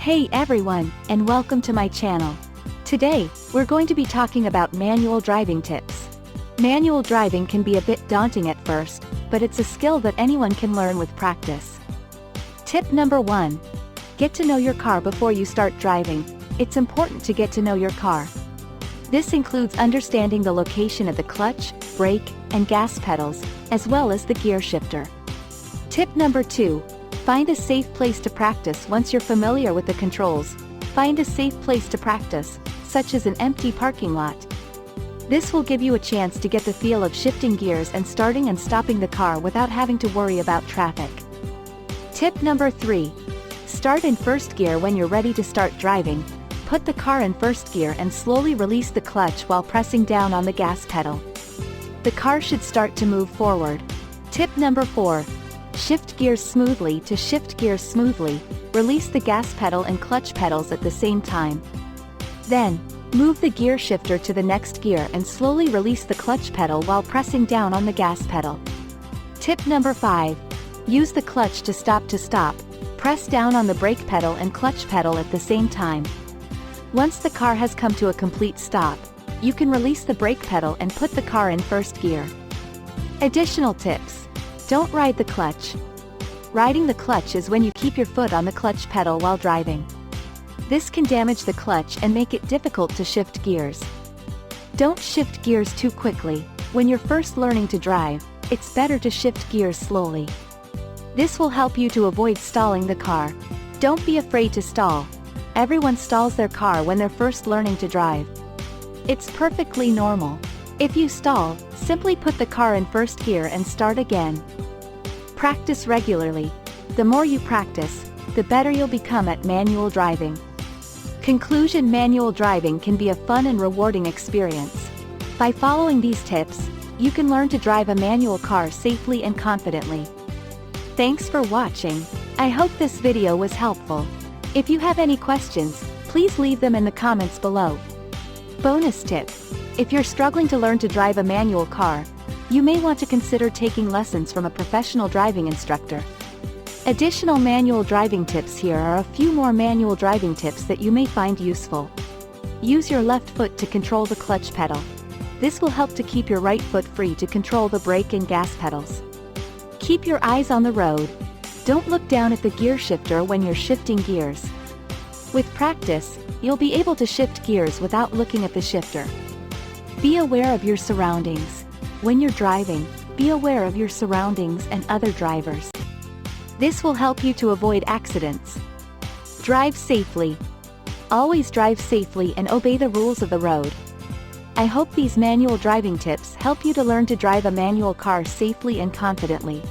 Hey everyone, and welcome to my channel. Today, we're going to be talking about manual driving tips. Manual driving can be a bit daunting at first, but it's a skill that anyone can learn with practice. Tip number 1. Get to know your car before you start driving. It's important to get to know your car. This includes understanding the location of the clutch, brake, and gas pedals, as well as the gear shifter. Tip number 2. Find a safe place to practice. Once you're familiar with the controls, find a safe place to practice, such as an empty parking lot. This will give you a chance to get the feel of shifting gears and starting and stopping the car without having to worry about traffic. Tip number 3. Start in first gear. When you're ready to start driving, put the car in first gear and slowly release the clutch while pressing down on the gas pedal. The car should start to move forward. Tip number 4. Shift gears smoothly. To shift gears smoothly, release the gas pedal and clutch pedals at the same time. Then, move the gear shifter to the next gear and slowly release the clutch pedal while pressing down on the gas pedal. Tip number 5. Use the clutch to stop. To stop, press down on the brake pedal and clutch pedal at the same time. Once the car has come to a complete stop, you can release the brake pedal and put the car in first gear. Additional tips. Don't ride the clutch. Riding the clutch is when you keep your foot on the clutch pedal while driving. This can damage the clutch and make it difficult to shift gears. Don't shift gears too quickly. When you're first learning to drive, it's better to shift gears slowly. This will help you to avoid stalling the car. Don't be afraid to stall. Everyone stalls their car when they're first learning to drive. It's perfectly normal. If you stall, simply put the car in first gear and start again. Practice regularly. The more you practice, the better you'll become at manual driving. Conclusion: manual driving can be a fun and rewarding experience. By following these tips, you can learn to drive a manual car safely and confidently. Thanks for watching. I hope this video was helpful. If you have any questions, please leave them in the comments below. Bonus tip: if you're struggling to learn to drive a manual car, you may want to consider taking lessons from a professional driving instructor. Additional manual driving tips: here are a few more manual driving tips that you may find useful. Use your left foot to control the clutch pedal. This will help to keep your right foot free to control the brake and gas pedals. Keep your eyes on the road. Don't look down at the gear shifter when you're shifting gears. With practice, you'll be able to shift gears without looking at the shifter. Be aware of your surroundings. When you're driving, be aware of your surroundings and other drivers. This will help you to avoid accidents. Drive safely. Always drive safely and obey the rules of the road. I hope these manual driving tips help you to learn to drive a manual car safely and confidently.